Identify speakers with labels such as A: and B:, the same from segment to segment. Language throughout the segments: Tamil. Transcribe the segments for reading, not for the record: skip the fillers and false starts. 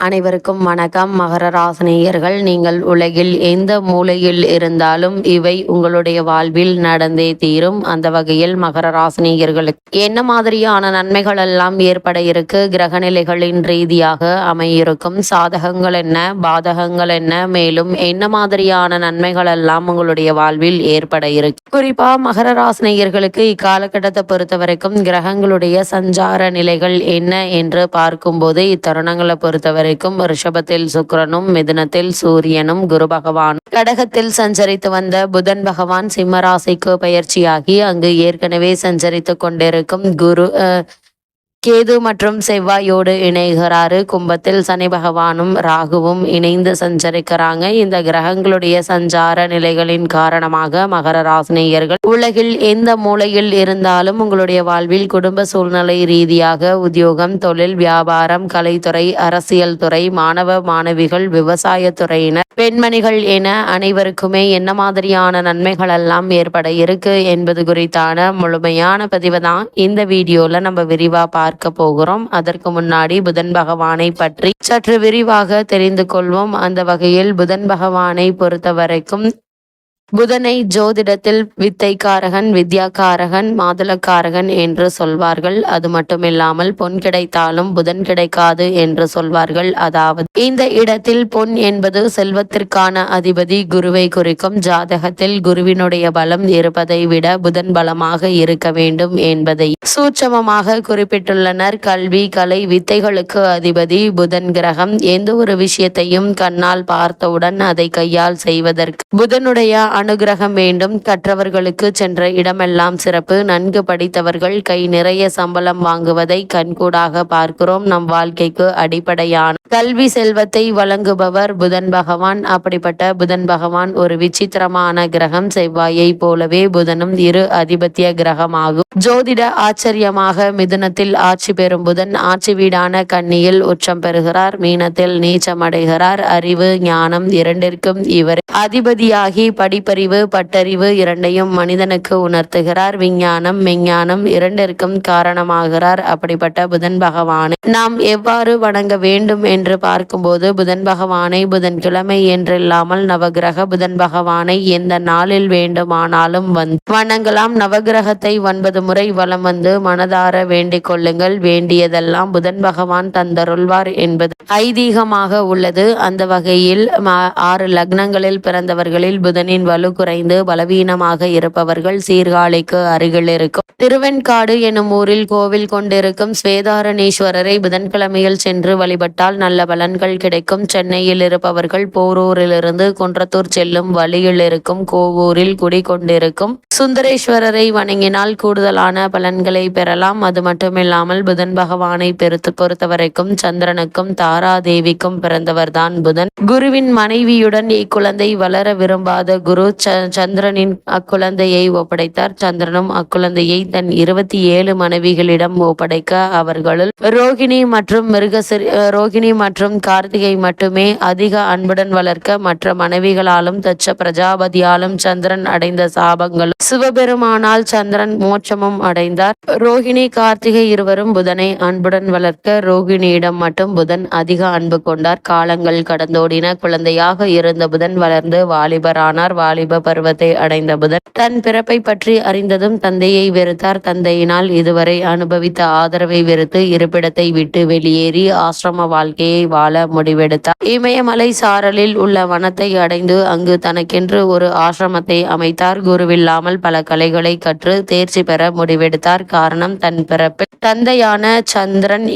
A: அனைவருக்கும் வணக்கம். மகர ராசினியர்கள், நீங்கள் உலகில் எந்த மூலையில் இருந்தாலும் இவை உங்களுடைய வாழ்வில் நடந்தே தீரும். அந்த வகையில் மகர ராசினியர்களுக்கு என்ன மாதிரியான நன்மைகள் எல்லாம் ஏற்பட இருக்கு, கிரகநிலைகளின் ரீதியாக அமையிருக்கும் சாதகங்கள் என்ன, பாதகங்கள் என்ன, மேலும் என்ன மாதிரியான நன்மைகள் எல்லாம் உங்களுடைய வாழ்வில் ஏற்பட இருக்கு. குறிப்பா மகர ராசினியர்களுக்கு இக்காலகட்டத்தை பொறுத்த வரைக்கும் கிரகங்களுடைய சஞ்சார நிலைகள் என்ன என்று பார்க்கும்போது இத்தருணங்களை பொறுத்தவரை ரிஷபத்தில் சுக்கிரனும், மிதுனத்தில் சூரியனும், குரு பகவான் கடகத்தில் சஞ்சரித்து வந்த புதன் பகவான் சிம்ம ராசிக்கு பயிற்சியாகி அங்கு ஏற்கனவே சஞ்சரித்து கொண்டிருக்கும் கேது மற்றும் செவ்வாயோடு இணைகிறாரு. கும்பத்தில் சனி பகவானும் ராகுவும் இணைந்து சஞ்சரிக்கிறாங்க. இந்த கிரகங்களுடைய சஞ்சார நிலைகளின் காரணமாக மகர ராசினியர்கள் உலகில் எந்த மூலையில் இருந்தாலும் உங்களுடைய வாழ்வில் குடும்ப சூழ்நிலை ரீதியாக உத்தியோகம், தொழில், வியாபாரம், கலைத்துறை, அரசியல் துறை, மாணவ மாணவிகள், விவசாய துறையினர், பெண்மணிகள் என அனைவருக்குமே என்ன மாதிரியான நன்மைகள் எல்லாம் ஏற்பட இருக்கு என்பது குறித்தான முழுமையான பதிவு தான் இந்த வீடியோல நம்ம விரிவா பார்க்க போகிறோம். அதற்கு முன்னாடி புதன் பகவானை பற்றி சற்று விரிவாக தெரிந்து கொள்வோம். அந்த வகையில் புதன் பகவானை பொறுத்த வரைக்கும் புதனை ஜோதிடத்தில் வித்தைக்காரகன், வித்யாக்காரகன், மாதுளக்காரகன் என்று சொல்வார்கள். அது மட்டுமில்லாமல் பொன் கிடைத்தாலும் புதன் கிடைக்காது என்று சொல்வார்கள். அதாவது இந்த இடத்தில் பொன் என்பது செல்வத்திற்கான அதிபதி குருவை குறிக்கும். ஜாதகத்தில் குருவினுடைய பலம் இருப்பதை விட புதன் பலமாக இருக்க வேண்டும் என்பதை சூட்சமமாக குறிப்பிட்டுள்ளனர். கல்வி, கலை, வித்தைகளுக்கு அதிபதி புதன் கிரகம். எந்த ஒரு விஷயத்தையும் கண்ணால் பார்த்தவுடன் அதை கையால் செய்வதற்கு புதனுடைய அனுகிரகம் வேண்டும். கற்றவர்களுக்கு சென்ற இடமெல்லாம் சிறப்பு. நன்கு படித்தவர்கள் கை நிறைய சம்பளம் வாங்குவதை கண்கூடாக பார்க்கிறோம். நம் வாழ்க்கைக்கு அடிப்படையான கல்வி செல்வத்தை வழங்குபவர் புதன் பகவான். அப்படிப்பட்ட புதன் பகவான் ஒரு விசித்திரமான கிரகம். செவ்வாயை போலவே புதனும் இரு அதிபத்திய கிரகமாகும். ஜோதிட ஆச்சரியமாக மிதுனத்தில் ஆட்சி பெறும் புதன் ஆட்சி வீடான கன்னியில் உச்சம் பெறுகிறார். மீனத்தில் நீச்சம் அடைகிறார். அறிவு, ஞானம் இரண்டிற்கும் இவர் அதிபதியாகி படிப்பறிவு, பட்டறிவு இரண்டையும் மனிதனுக்கு உணர்த்துகிறார். விஞ்ஞானம், மெஞ்ஞானம் இரண்டிற்கும் காரணமாகிறார். அப்படிப்பட்ட புதன் பகவானை நாம் எவ்வாறு வணங்க வேண்டும் என்று பார்க்கும்போது புதன் பகவானை புதன்கிழமை என்றில்லாமல் நவகிரக புதன் பகவானை எந்த நாளில் வேண்டுமானாலும் வணங்கலாம். நவகிரகத்தை 9 முறை வலம் வந்து மனதார வேண்டிக் கொள்ளுங்கள். வேண்டியதெல்லாம் புதன் பகவான் தந்தருள்வார் என்பது ஐதீகமாக உள்ளது. அந்த வகையில் 6 லக்னங்களில் பிறந்தவர்களில் புதனின் வலு குறைந்து பலவீனமாக இருப்பவர்கள் சீர்காழிக்கு அருகில் இருக்கும் திருவெண்காடு எனும் ஊரில் கோவில் கொண்டிருக்கும் ஸ்வேதாரணீஸ்வரரை புதன்கிழமையில் சென்று வழிபட்டால் நல்ல பலன்கள் கிடைக்கும். சென்னையில் இருப்பவர்கள் போரூரிலிருந்து குன்றத்தூர் செல்லும் வழியில் இருக்கும் கோவூரில் குடிகொண்டிருக்கும் சுந்தரேஸ்வரரை வணங்கினால் கூடுதலான பலன்களை பெறலாம். அது மட்டுமில்லாமல் புதன் பகவானை பொறுத்தவரைக்கும் சந்திரனுக்கும் தாராதேவிக்கும் பிறந்தவர்தான் புதன். குருவின் மனைவியுடன் இக்குழந்தை வளர விரும்பாத குரு சந்திரனின் அக்குழந்தையை ஒப்படைத்தார். சந்திரனும் அக்குழந்தையை தன் 27 மனைவிகளிடம் ஒப்படைக்க அவர்களுள் ரோகிணி மற்றும் கார்த்திகை மட்டுமே அதிக அன்புடன் வளர்க்க மற்ற மனைவிகளாலும் தச்ச பிரஜாபதியாலும் சந்திரன் அடைந்த சாபங்களும் சிவபெருமானால் சந்திரன் மோட்சமும் அடைந்தார். ரோகிணி, கார்த்திகை இருவரும் புதனை அன்புடன் வளர்க்க ரோகிணியிடம் மட்டும் புதன் அதிக அன்பு கொண்டார். காலங்கள் கடந்தோடின. குழந்தையாக இருந்த புதன் வளர்ந்து வாலிபரானார். வாலிப பருவத்தை அடைந்த புதன் தன் பிறப்பை பற்றி அறிந்ததும் தந்தையை வெறுத்தார். தந்தையினால் இதுவரை அனுபவித்த ஆதரவை வெறுத்து இருப்பிடத்தை விட்டு வெளியேறி ஆசிரம வாழ்க்கையை வாழ முடிவெடுத்தார். இமயமலை சாரலில் உள்ள வனத்தை அடைந்து அங்கு தனக்கென்று ஒரு ஆசிரமத்தை அமைத்தார். குருவில்லாமல் பல கலைகளை கற்று தேர்ச்சி பெற முடிவெடுத்தார். காரணம், தன் பிறப்பில் தந்தையான சந்திரன்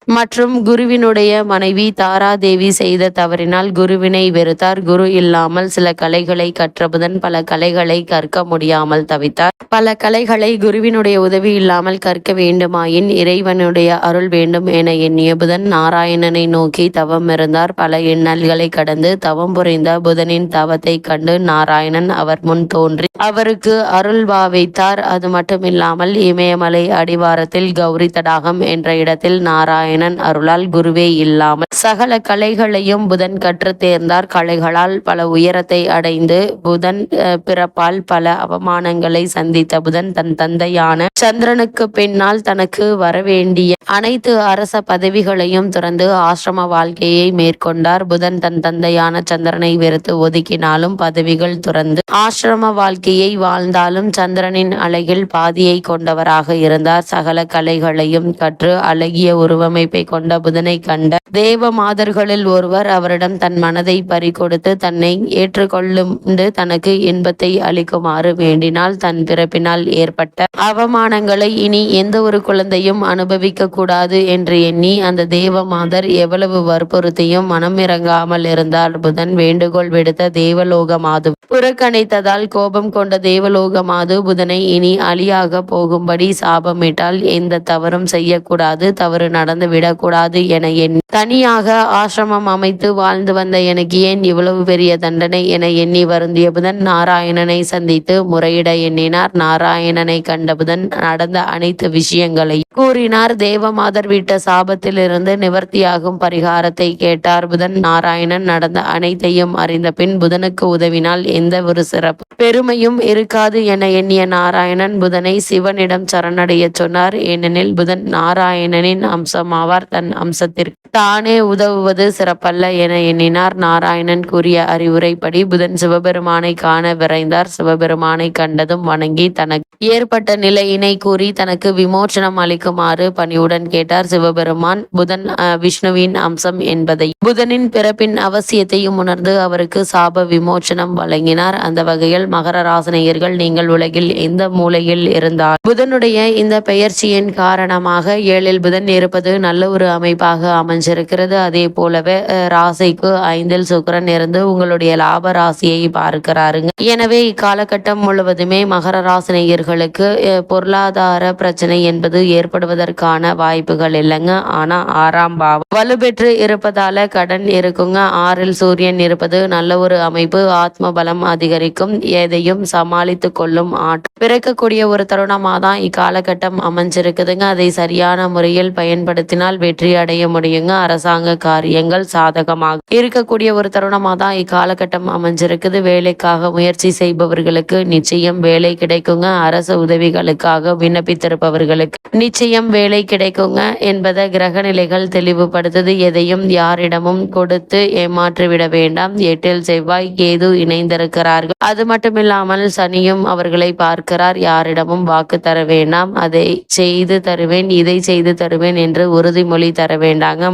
A: மற்றும் குருவினுடைய மனைவி தாராதேவி செய்த தவறினால் குருவினை வெறுத்தார். குரு இல்லாமல் சில கலைகளை கற்ற புதன் பல கலைகளை கற்க முடியாமல் தவித்தார். பல கலைகளை குருவினுடைய உதவி இல்லாமல் கற்க வேண்டுமாயின் இறைவனுடைய அருள் வேண்டும் என எண்ணிய புதன் நாராயணனை நோக்கி தவம் இருந்தார். பல இன்னல்களை கடந்து தவம் புரிந்த புதனின் தவத்தை கண்டு நாராயணன் அவர் முன் தோன்றி அவருக்கு அருள் பாவித்தார். அது மட்டுமில்லாமல் இமயமலை அடிவாரத்தில் கௌரி தடாகம் என்ற இடத்தில் நாராயணன் நாராயணன் அருளால் குருவே இல்லாமல் சகல கலைகளையும் புதன் கற்று தேர்ந்தார். கலைகளால் பல உயரத்தை அடைந்து புதன் பிறப்பால் பல அவமானங்களை சந்தித்த புதன் தன் தந்தையான சந்திரனுக்கு பின்னால் தனக்கு வரவேண்டிய அனைத்து அரச பதவிகளையும் துறந்து ஆசிரம வாழ்க்கையை மேற்கொண்டார். புதன் தன் தந்தையான சந்திரனை வெறுத்து ஒதுக்கினாலும் பதவிகள் துறந்து ஆசிரம வாழ்க்கையை வாழ்ந்தாலும் சந்திரனின் அழகில் பாதியை கொண்டவராக இருந்தார். சகல கலைகளையும் கற்று அழகிய உருவமைப்பை கொண்ட புதனை கண்ட தேவ மாதர்களில் ஒருவர் அவரிடம் தன் மனதை பறிகொடுத்து தன்னை ஏற்றுக்கொள்ளுண்டு தனக்கு இன்பத்தை அளிக்குமாறு வேண்டினால். தன் பிறப்பினால் ஏற்பட்ட அவமானங்களை இனி எந்த ஒரு குழந்தையும் அனுபவிக்க கூடாது என்று எண்ணி அந்த தேவ மாதர் எவ்வளவு வற்புறுத்தியும் மனம் இறங்காமல் இருந்தார். புதன் வேண்டுகோள் விடுத்த தேவலோக மாது புறக்கணித்ததால் கோபம் கொண்ட தேவலோக மாது புதனை இனி அழியாக போகும்படி சாபமிட்டால் எந்த தவறும் செய்யக்கூடாது, தவறு நடந்து விடக்கூடாது என எண்ணி தனியாக ஆசிரமம் அமைத்து வாழ்ந்து வந்த எனக்கு ஏன் இவ்வளவு பெரிய தண்டனை என எண்ணி வருந்திய புதன் நாராயணனை சந்தித்து முறையிட எண்ணினார். நாராயணனை கண்ட புதன் நடந்த அனைத்து விஷயங்களை கூறினார். தேவமாதர் விட்ட சாபத்தில் இருந்து நிவர்த்தியாகும் பரிகாரத்தை கேட்டார். புதன் நாராயணன் நடந்த அனைத்தையும் அறிந்த பின் புதனுக்கு உதவினால் எந்த ஒரு சிறப்பு பெருமையும் இருக்காது என எண்ணிய நாராயணன் புதனை சிவனிடம் சரணடைய சொன்னார். ஏனெனில் புதன் நாராயணனின் அம்சமாவார். தன் அம்சத்திற்கு தானே உதவுவது சிறப்பல்ல என எண்ணினார். நாராயணன் கூறிய அறிவுரைப்படி புதன் சிவபெருமானை காண விரைந்தார். சிவபெருமானை கண்டதும் வணங்கி தனக்கு ஏற்பட்ட நிலையினை கூறி தனக்கு விமோசனம் அளிக்குமாறு பணிவுடன் கேட்டார். சிவபெருமான் புதன் விஷ்ணுவின் அம்சம் என்பதை புதனின் பிறப்பின் அவசியத்தையும் உணர்ந்து அவருக்கு சாப விமோசனம் வழங்கினார். அந்த வகையில் மகர ராசினியர்கள் நீங்கள் உலகில் எந்த மூலையில் இருந்தால் புதனுடைய இந்த பெயர்ச்சியின் காரணமாக 7 புதன் இருப்பது நல்ல ஒரு அமைப்பாக அமைஞ்சிருக்கிறது. அதே போலவே ராசிக்கு 5 சுக்கிரன் இருந்து உங்களுடைய லாப ராசியை பார்க்கிறாருங்க. எனவே இக்காலகட்டம் முழுவதுமே மகர ராசினியர்களுக்கு பொருளாதார பிரச்சனை என்பது ஏற்படுவதற்கான வாய்ப்புகள் இல்லைங்க. ஆனா 6ஆம் பாவம் வலுப்பெற்று இருப்பதால கடன் இருக்குங்க. 6இல் சூரியன் இருப்பது நல்ல ஒரு அமைப்பு. ஆத்ம பலம் அதிகரிக்கும். எதையும் சமாளித்து கொள்ளும் ஆற்றல் பிறக்கக்கூடிய ஒரு தருணமா தான் இக்காலகட்டம் அமைஞ்சிருக்குதுங்க. அதை சரியான முறையில் பயன்படுத்தினால் வெற்றி அடைய முடியுங்க. அரசாங்க காரியங்கள் சாதகமாக இருக்கக்கூடிய ஒரு தருணமா தான் இக்காலகட்டம் அமைஞ்சிருக்குது. வேலைக்காக முயற்சி செய்பவர்களுக்கு நிச்சயம் வேலை கிடைக்குங்க. அரசு உதவிகளுக்காக விண்ணப்பித்திருப்பவர்களுக்கு நிச்சயம் வேலை கிடைக்குங்க என்பதை கிரக நிலைகள் தெளிவுபடுத்துது. எதையும் யாரிடமும் கொடுத்து ஏமாற்றிவிட வேண்டாம். 8இல் செவ்வாய் கேது இணைந்திருக்கிறார்கள். அது மட்டுமில்லாமல் சனியும் அவர்களை பார்க்கிறார். யாரிடமும் வாக்கு தர வேண்டாம். அதை செய்து தருவேன், இதை செய்து தருவேன் என்று உறுதிமொழி தர வேண்டாங்க.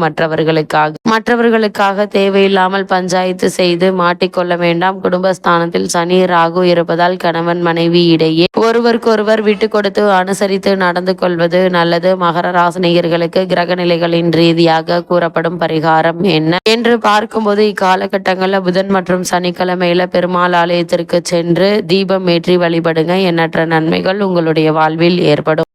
A: மற்றவர்களுக்காக தேவையில்லாமல் பஞ்சாயத்து செய்து மாட்டிக்கொள்ள வேண்டாம். குடும்பஸ்தானத்தில் சனி ராகு இருப்பதால் கணவன் மனைவி இடையே ஒருவருக்கொருவர் விட்டு கொடுத்து அனுசரித்து நடந்து கொள்வது நல்லது. மகர ராசினியர்களுக்கு கிரக நிலைகளின் ரீதியாக கூறப்படும் பரிகாரம் என்ன என்று பார்க்கும்போது இக்காலகட்டங்களில் புதன் மற்றும் சனிக்கிழமையில பெருமாள் ஆலயத்திற்கு சென்று தீபம் ஏற்றி வழிபடுங்க. எண்ணற்ற நன்மைகள் உங்களுடைய வாழ்வில் ஏற்படும்.